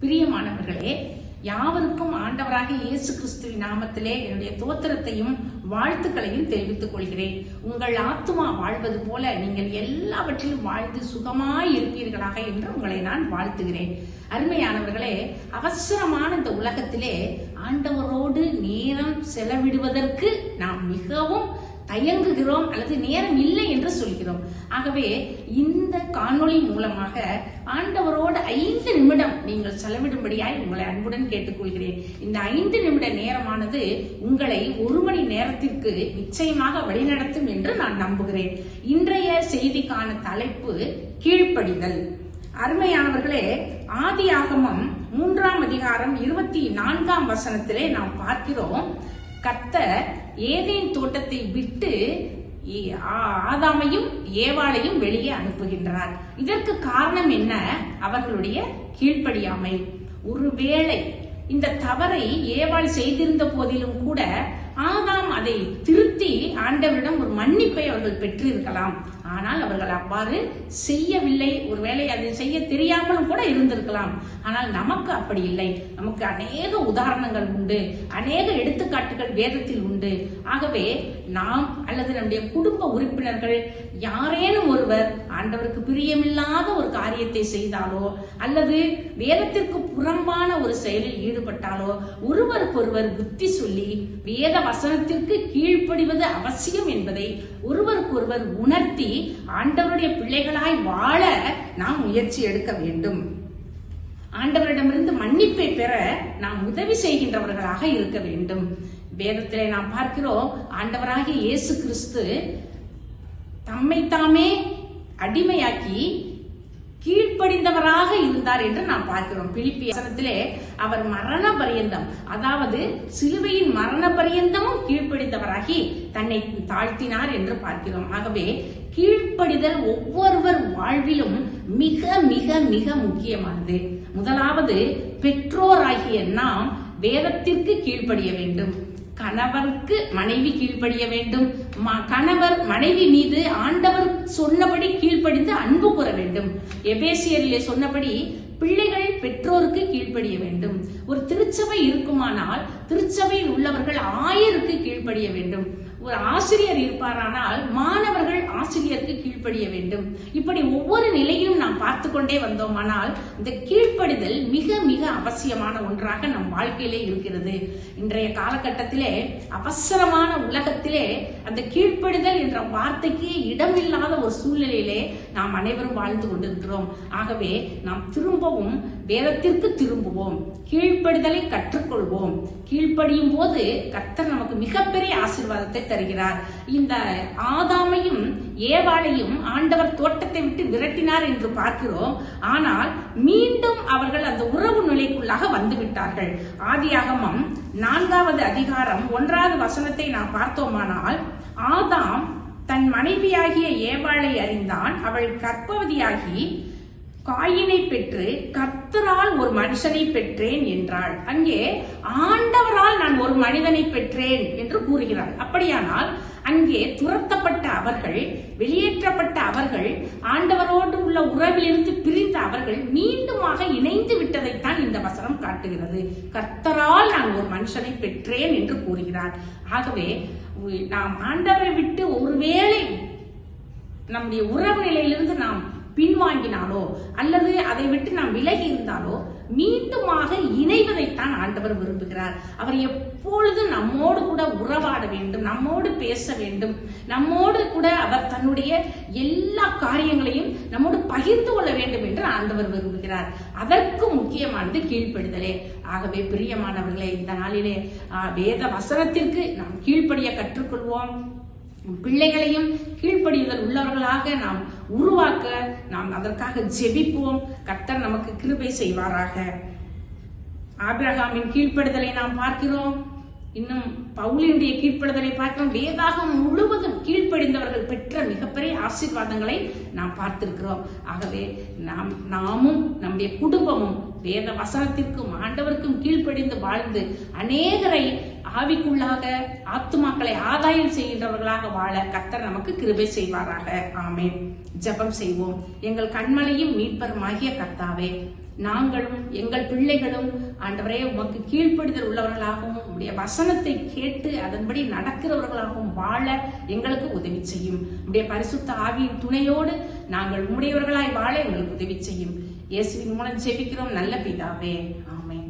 பிரியமானவர்களே, யாவருக்கும் ஆண்டவராக இயேசு கிறிஸ்துவின் நாமத்திலே என்னுடைய தோத்திரத்தையும் வாழ்த்துக்களையும் தெரிவித்துக் கொள்கிறேன். உங்கள் ஆத்துமா வாழ்வது போல நீங்கள் எல்லாவற்றிலும் வாழ்ந்து சுகமாய் இருப்பீர்களாக என்று உங்களை நான் வாழ்த்துகிறேன். அருமையானவர்களே, அவசரமான இந்த உலகத்திலே ஆண்டவரோடு நேரம் செலவிடுவதற்கு நாம் மிகவும் தயங்குகிறோம் அல்லது நேரம் இல்லை என்று சொல்கிறோம். ஆகவே இந்த காணொளி மூலமாக ஆண்டவரோடு 5 நிமிடம் நீங்கள் செலவிடும்படியாய் உங்களை அன்புடன் கேட்டுக்கொள்கிறேன். இந்த 5 நிமிட நேரமானது உங்களை 1 மணி நேரத்திற்கு நிச்சயமாக வழிநடத்தும் என்று நான் நம்புகிறேன். இன்றைய செய்திக்கான தலைப்பு கீழ்ப்படிதல். அருமையானவர்களே, ஆதியாகமம் 3ஆம் அதிகாரம் 24ஆம் வசனத்திலே நாம் பார்க்கிறோம், கர்த்தர் ஏதேன் தோட்டத்தை விட்டு ஆதாமையும் ஏவாளையும் வெளியே அனுப்புகின்றார். இதற்கு காரணம் என்ன? அவர்களுடைய கீழ்ப்படியாமை. ஒருவேளை இந்த தவறை ஏவாள் செய்திருந்த போதிலும் கூட ஆதாம் அதை திருத்தி ஆண்டவரிடம் ஒரு மன்னிப்பை அவர்கள் பெற்றிருக்கலாம். ஆனால் அவர்கள் அவ்வாறு செய்யவில்லை. ஒருவேளை அதை செய்ய தெரியாமலும் கூட இருந்திருக்கலாம். ஆனால் நமக்கு அப்படி இல்லை. நமக்கு அநேக உதாரணங்கள் உண்டு, அநேக எடுத்துக்காட்டுகள் வேதத்தில் உண்டு. ஆகவே நாம் அல்லது நம்முடைய குடும்ப உறுப்பினர்கள் யாரேனும் ஒருவர் ஆண்டவருக்கு பிரியமில்லாத ஒரு காரியத்தை செய்தாலோ அல்லது வேதத்திற்கு புறம்பான ஒரு செயலில் ஈடுபட்டாலோ ஒருவருக்கொருவர் புத்தி சொல்லி வேத வசனத்திற்கு கீழ்ப்படிவது அவசியம் என்பதை ஒருவருக்கொருவர் உணர்த்தி ஆண்டவருடைய பிள்ளைகளாய் வாழ நாம் முயற்சி எடுக்க வேண்டும். ஆண்டவரிடமிருந்து மன்னிப்பை பெற நாம் உதவி செய்கின்றவர்களாக இருக்க வேண்டும். வேதத்திலே நாம் பார்க்கிறோம், ஆண்டவராகிய இயேசு கிறிஸ்து தம்மைத்தாமே அடிமையாக்கி கீழ்ப்படிந்தவராக இருந்தார் என்று நாம் பார்க்கிறோம். பிலிப்பியர் வசனத்திலே அவர் மரண பரியந்தம், அதாவது சிலுவையின் மரண பரியந்தமும் கீழ்ப்படிந்தவராகி தன்னை தாழ்த்தினார் என்று பார்க்கிறோம். ஆகவே கீழ்ப்படிதல் ஒவ்வொருவர் வாழ்விலும் மிக மிக மிக முக்கியமானது. முதலாவது, பெற்றோராகிய நாம் வேதத்திற்கு கீழ்ப்படிய வேண்டும். கணவருக்கு மனைவி கீழ்ப்படிய வேண்டும். கணவர் மனைவி மீது ஆண்டவர் சொன்னபடி கீழ்ப்படிந்து அன்பு கூற வேண்டும். எபேசியரிலே சொன்னபடி பிள்ளைகள் பெற்றோருக்கு கீழ்ப்படிய வேண்டும். ஒரு திருச்சபை இருக்குமானால் திருச்சபையில் உள்ளவர்கள் ஆயருக்கு கீழ்ப்படிய வேண்டும். ஒரு ஆசிரியர் இருப்பாரானால் மாணவர்கள் ஆசிரியருக்கு கீழ்ப்படிய வேண்டும். இப்படி ஒவ்வொரு நிலையிலும் நாம் பார்த்து கொண்டே வந்தோமானால் இந்த கீழ்ப்படிதல் மிக மிக அவசியமான ஒன்றாக நம் வாழ்க்கையிலே இருக்கிறது. இன்றைய காலகட்டத்திலே அவசரமான உலகத்திலே அந்த கீழ்ப்படிதல் என்ற வார்த்தைக்கு இடமில்லாத ஒரு சூழ்நிலையிலே நாம் அனைவரும் வாழ்ந்து கொண்டிருக்கிறோம். ஆகவே நாம் திரும்பவும் வேதத்திற்கு திரும்புவோம், கீழ்ப்படிதலை கற்றுக்கொள்வோம். கீழ்ப்படியும் போது கர்த்தர் நமக்கு மிகப்பெரிய ஆசீர்வாதத்தை தருகிறார். இந்த ஆதாமையும் ஏவாளையும் ஆண்டவர் தோட்டத்தை விட்டு விரட்டினார் என்று பார்க்கிறோம். ஆனால் மீண்டும் அவர்கள் அந்த உறவு நிலைக்குள்ளாக வந்து விட்டார்கள். ஆதியாகமம் 4ஆவது அதிகாரம் 1ஆவது வசனத்தை நாம் பார்த்தோமானால், ஆதாம் தன் மனைவியாகிய ஏவாளை அறிந்தான். அவள் கர்ப்பவதியாகி காயினை பெற்று கர்த்தரால் ஒரு மனுஷனை பெற்றேன் என்றாள். அங்கே ஆண்டவரால் நான் ஒரு மனிதனை பெற்றேன் என்று கூறுகிறாள். அப்படியானால் அங்கே துரத்தப்பட்ட அவர்கள், வெளியேற்றப்பட்ட அவர்கள், ஆண்டவரோடு உள்ள உறவிலிருந்து பிரிந்த அவர்கள் மீண்டுமாக இணைந்து விட்டதைத்தான் இந்த வசனம் காட்டுகிறது. கர்த்தரால் நான் ஒரு மனுஷனை பெற்றேன் என்று கூறுகிறார். ஆகவே நாம் ஆண்டவரை விட்டு ஒருவேளை நம்முடைய உறவு நிலையிலிருந்து நாம் பின்வாங்கினாலோ அல்லது அதை விட்டு நாம் விலகி இருந்தாலோ மீண்டுமாக இணைவதைத்தான் ஆண்டவர் விரும்புகிறார். அவர் எப்பொழுதும் நம்மோடு கூட உறவாட வேண்டும், நம்மோடு பேச வேண்டும், நம்மோடு கூட அவர் தன்னுடைய எல்லா காரியங்களையும் நம்மோடு பகிர்ந்து கொள்ள வேண்டும் என்று ஆண்டவர் விரும்புகிறார். அதற்கு முக்கியமானது கீழ்ப்படிதலே. ஆகவே பிரியமானவர்களே, இந்த நாளிலே வேத வசனத்திற்கு நாம் கீழ்ப்படிய கற்றுக்கொள்வோம். பிள்ளைகளையும் கீழ்ப்படிதல் உள்ளவர்களாக நாம் உருவாக்க நாம் அதற்காக ஜெபிப்போம். கர்த்தர் நமக்கு கிருபை செய்வாராக. ஆபிரகாமின் கீழ்ப்படிதலை நாம் பார்க்கிறோம். இன்னும் பவுலினுடைய கீழ்ப்படிதலை பார்க்கிறோம். வேதாகம் முழுவதும் கீழ்ப்படிந்தவர்கள் பெற்ற மிகப்பெரிய ஆசீர்வாதங்களை நாம் பார்த்திருக்கிறோம். ஆகவே நாமும் நம்முடைய குடும்பமும் வேத வசனத்திற்கும் ஆண்டவருக்கும் கீழ்ப்படிந்து வாழ்ந்து அநேகரை ஆவிக்குள்ளாக ஆத்துமாக்களை ஆதாயம் செய்கின்றவர்களாக வாழ கர்த்தர் நமக்கு கிருபை செய்வாராக. ஆமென். ஜெபம் செய்வோம். எங்கள் கண்மலையும் மீட்பருமாகிய கர்த்தாவே, நாங்களும் எங்கள் பிள்ளைகளும் ஆண்டவரே உமக்கு கீழ்ப்படிதல் உள்ளவர்களாகவும் உடைய வசனத்தை கேட்டு அதன்படி நடக்கிறவர்களாகவும் வாழ எங்களுக்கு உதவி செய்யும். உடைய பரிசுத்த ஆவியின் துணையோடு நாங்கள் உம்முடையவர்களாய் வாழ எங்களுக்கு உதவி செய்யும். இயேசுவின் மூலம் ஜெபிக்கிறோம் நல்ல பிதாவே. ஆமென்.